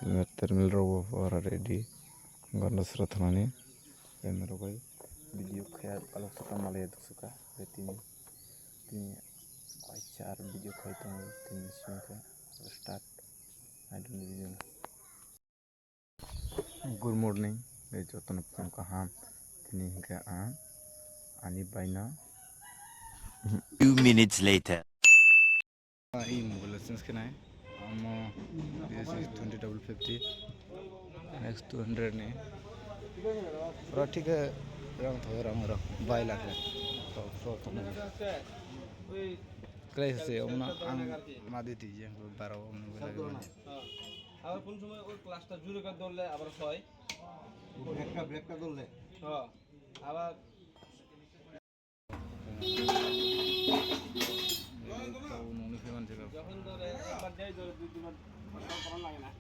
terminal rogo para ready ganda srathmani terminal rogo video khaya alok suka malaya suka tini tini char video khaya to tini simka start I don't video good morning ei joton phone ka ham tini hinka ani baina 2 minutes later. এই mobile license ke nai amo this is 2050 next 200 ne पूरा ठीक है रंग थोड़ा रंग रंग 2 लाख है तो तो कैसे ओना मादी दीजिए हमको 12 ओना लगे আবার কোন সময় ওই ক্লাসটা জুড়ে করে ধরলে আবার হয় ব্রেকটা ধরলে হ্যাঁ আবার যখন ধরে একবার যাই ধরে দুই দুবার করা লাগে না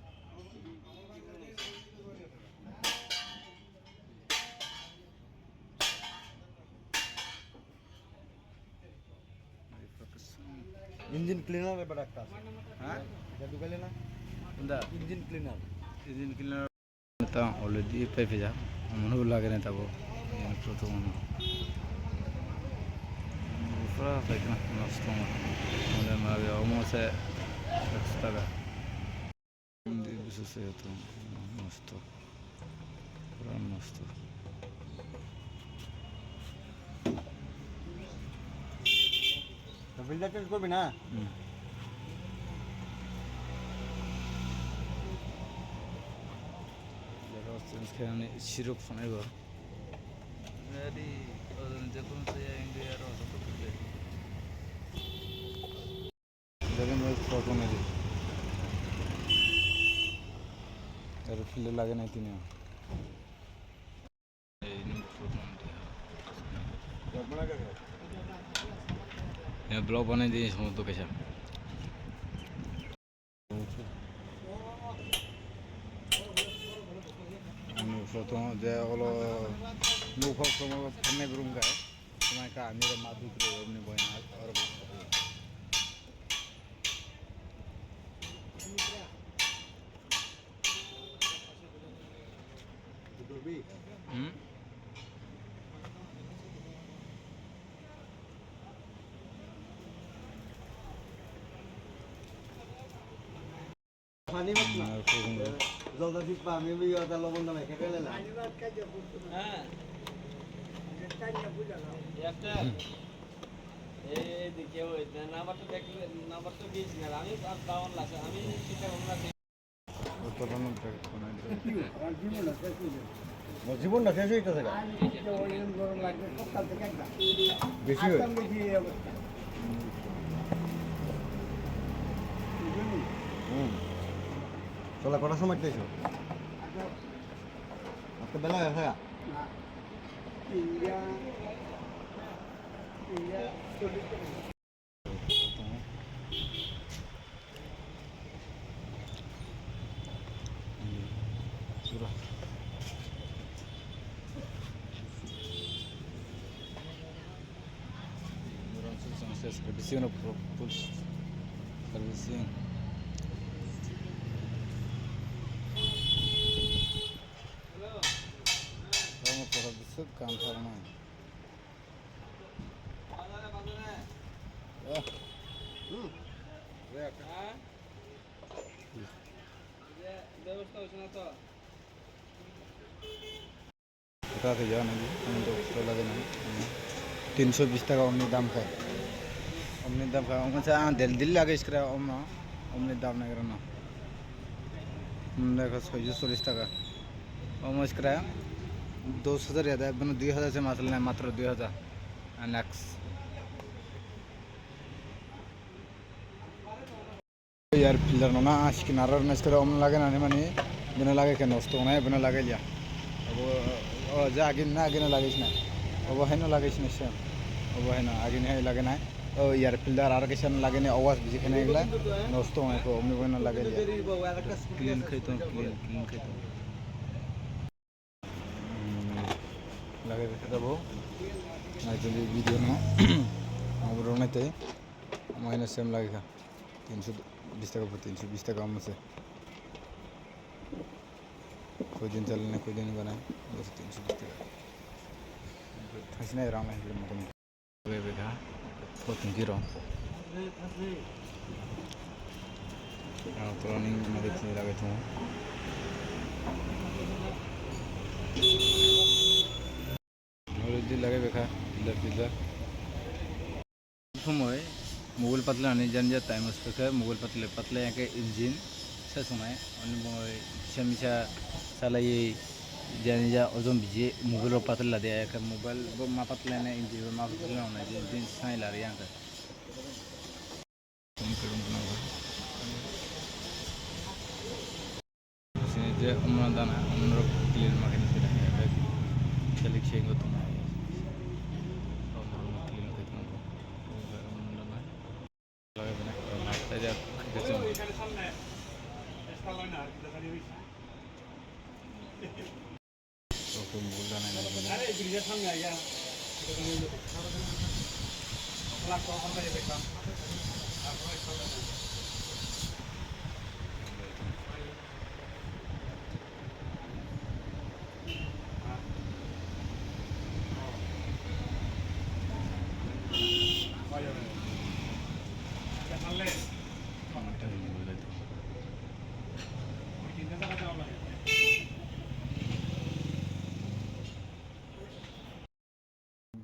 इंजन क्लीनर है बड़ा का हाँ क्या दुकान लेना बंदा इंजन क्लीनर ता ऑलरेडी पे भेजा मन लगे नहीं तब तो पूरा पैसा नष्ट मतलब मैं ऑलमोस्ट एक्स्ट्रा विशेष तो नष्ट पूरा नष्ट तो बिल्डर चेंज করবি না সেখানে শিরক ফোনের ঘর যে কোনো ইন্ডিয়ার দেখেন ফটো নেই তার ফিল্ডে লাগে নাই তিনি ব্লগ বানাই দিয়ে সমস্ত কেসা প্রথম যে হলো নৌকা ফোনে রুম গায়ে তোমার আমি মা দুটো এমনি বই না আর पानी मत ना ज़्यादा भी पानी भी ज़्यादा लवण ना क्या कर लेना হ্যাঁ একটা এই দিকে ওই নাম্বারটা দেখলে নাম্বারটা দিয়েছি না আমি আর ডাউন লাগছে আমি সেটা আমরা জীবন না শেষ হইতেছে বেশি চলা কটার সময় খেয়েছো আজকে বেলা হয়েছে Servicing of full servicing. Kamu pernah besok kan karena. ব্যবস্থা হচ্ছে না তো কোথা থেকে যাওয়া নাকি আমি তো ভালো লাগে না 320 টাকা অমনি দাম খায় অমনি দাম খায় আচ্ছা দিল্লি আগে ইস্করা অমনি দাম না কেন देखो 640 টাকা অমনি ইস্করা 2000 याद है बनो 2000 से मसला नहीं मात्र 2000 नेक्स्ट यार फिल्डर ना आज किनारा में इसका अमन लगे ना नहीं मनी बिना लगे क्या नष्ट होना है बिना लगे लिया अब जा आगे ना लगे इसने अब है ना लगे इसने सेम अब है ना आगे नहीं लगे ना यार फिल्डर आर के सन लगे नहीं आवाज भी खाने गला नष्ट होने को अमन बिना लगे लिया क्लीन खेतों क्लीन खेतों लगे तब ना चलिए वीडियो ना अब रोने थे माइनस सेम लगेगा 320 টাকা 320 টাকা हमसे कोई दिन चल रहे कोई दिन बनाए 200-300 টাকা থাকছিনা রাম এগুলো মোটামুটি বেগা প্রথম গিরো তো রানিং আমাদের কিনে লাগাই তো লাগে বেখা পিলার পিলার সময় মোবাইল পাতলে আনি জান যা টাইম আসবে মোবাইল পাতলে পাতলে একে ইঞ্জিন সে সময় অনেক মিশা মিশা চালাই জানি যা ওজন বিজে মোবাইল পাতলে দিয়ে এক মোবাইল মা পাতলে না ইঞ্জিন মা পাতলে না ইঞ্জিন সাই লারে আঁকা যে অন্য দানা অন্য ক্লিয়ার মাকে নিতে খেলে সেই গত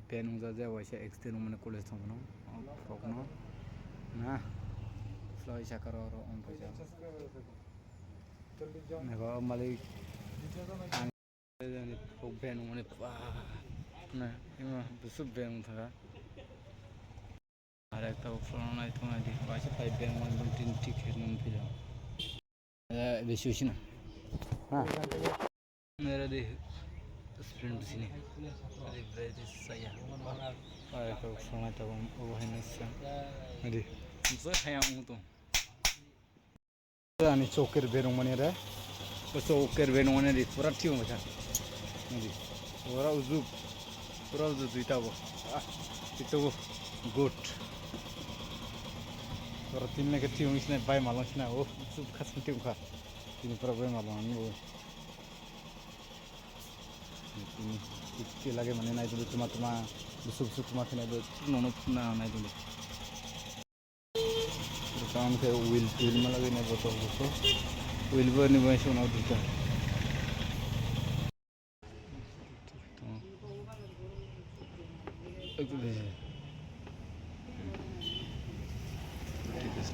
पेन उजा जे वैसे एक्सटेन मैंने कॉलेज था बनो फ्रॉकनो ना फ्लाई शाकर और ऑन पैसा देखो मालिक फ्रॉक पेन मैंने ना इमा बिसुब पेन था আর একটা ফ্লোর নাই তো নাই দেখি পাশে পাইপ ব্যাংক মানে তিন ঠিক হেডমন ফিল বেশি বেশি না হ্যাঁ মেরা দেখ স্প্রিন্ট সিনে আরে ব্রেড সায়া আর একটা ফ্লোর নাই তো ও হাইনেসা আরে তো হায়া তো আনি চৌকের বেরং মানে রে তো চৌকের বেরং মানে রে পুরা ঠিক মজা জি পুরা উজু দুইটাবো itu good orang timnya kecil misnya bay malang sih nah oh sub khas penting kah ini problem malang ini oh ini kecil lagi mana naik dulu cuma sub cuma kena itu nono naik dulu terus kawan saya wheel malah gini botol wheel ber nih banyak sono juga itu deh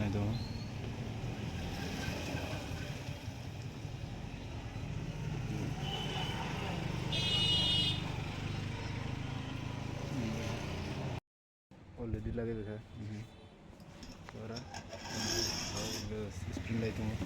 itu already lagi देखा suara spring light itu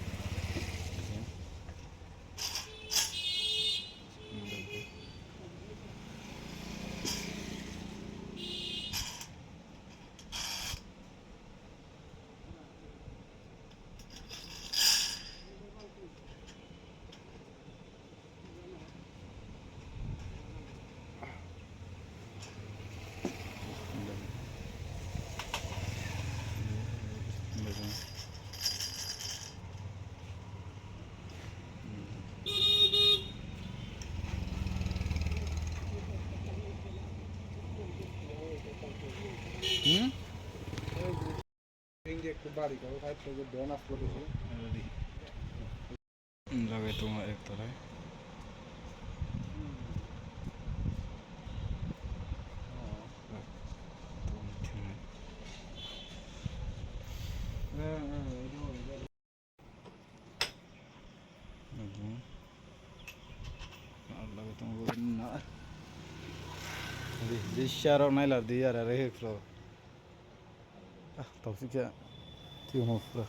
लगे तो एक तरह लगे तो ना this share नहीं ला दिया रहे फ्लो तब से क्या क्यों हो फ्लो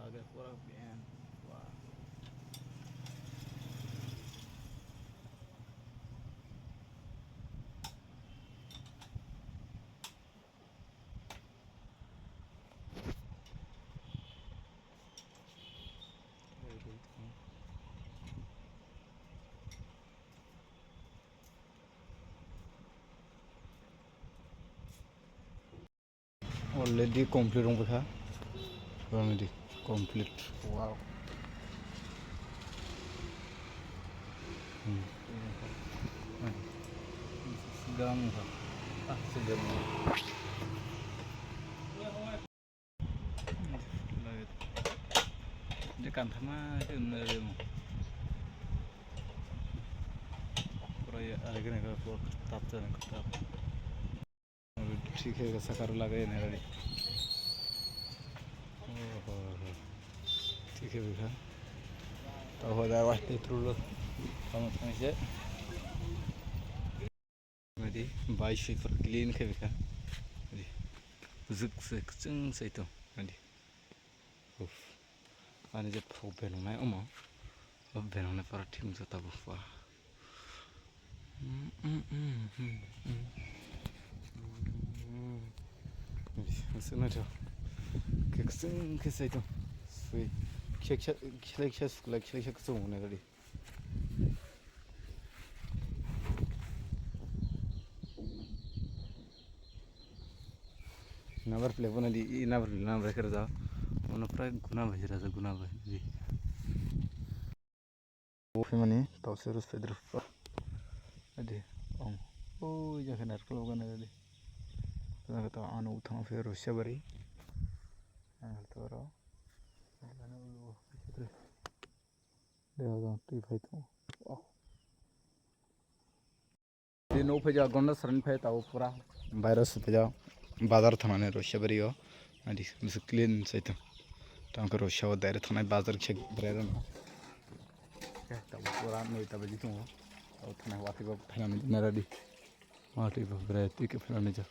आगे पूरा ban already complete dong bekha already complete wow segang segang dia kan sama itu Pura ada gini kalau tap tuh tap ठीक है सकार लगे नहीं रेडी ठीक है भैया तो हो जाए वास्ते थ्रू लो हम से मेरी बाइश पर क्लीन के भैया मेरी जुक से चंग से तो मेरी उफ आने जब फोबेन में उमा अब बेन होने पर ठीक जो तब उफा Sini tu, kekseng kesai tu, sui, kek kesung ni tadi. Number plate pun ada, number kerja, mana pernah guna belajar ada guna belajar. Bukan mana, tahu serius Pedro. Ada, oh, jangan nak kalau kan ada. Kita kata anu utang fair Rusia beri, tu orang, mana ulu, dia orang tu itu. Di no pejah gonda seren pejah tahu pura, virus pejah, bazar thana ne Rusia beri yo, adi mesti clean saitu, tangkar Rusia wa daerah thana bazar cek berada na, tahu pura ni tahu begitu, tahu thana wati bab thana ni neradi, wati bab berada tu ke thana ni jah.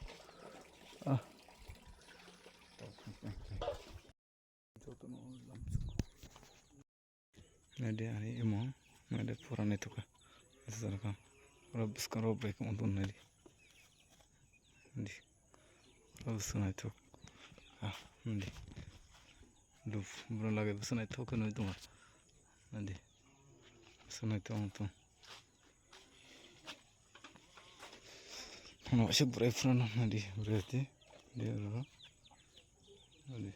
Nade ani emo nade purane to ka ऐसा का और इसका रो break में तो नहीं दी अब सुनाई तो दी लूप बुरा लगे सुनाई तो कौन है तुम्हारा दी सुनाई तो हम ऐसे ब्रेक फ्रंट दी ब्रेक दी दी रो दी दी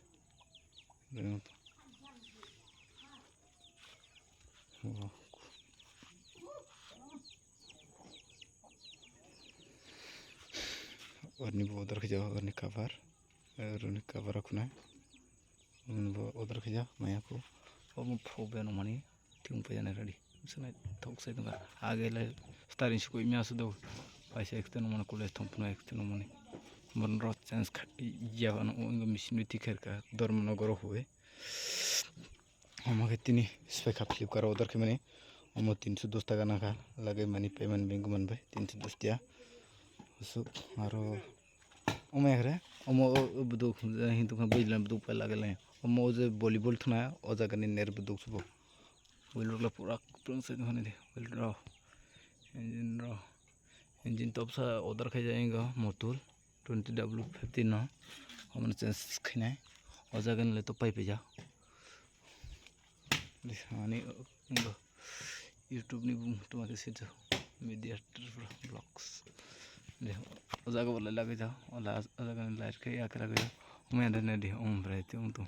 और नी वो उधर के जाओ और नी कवर रखना है वो उधर के जाओ मैं आपको वो मैं फोबे नो मनी क्यों पे जाने रेडी उसने थोक से दूँगा आगे ले स्टारिंग से कोई म्यास दो पैसे एक्सटेन मने कॉलेज थंपना एक्सटेन मने मन रोड चांस जावानो उनका मिशन भी तिखर का दरम नगर हुए हम आगे तीनी स्पेक फ्लिपकार्ट उधर के मने हम 310 টাকা ना का लगे मनी पेमेंट बैंक मन भाई 310 दिया उसको आरो ओमे करे ओमो बुदु हिंदू का बिजली बुदु पे लगे ले ओमो जे वॉलीबॉल थना ओ जगह नि नेर बुदु सुबो वॉलीबॉल पूरा प्रों से होने दे इंजन तब सा उधर के जाएगा मोटूल 20W15 ना हमने चेंज खिना ओ जगह ले तो पाइप जा दिखाने YouTube ni तुम्हारे से जो मीडिया ब्लॉग्स देखो जगह बोले लगे जाओ और जगह लाइट के या कर लगे जाओ मैं अंदर नहीं दिया उम्र रहती हूँ तो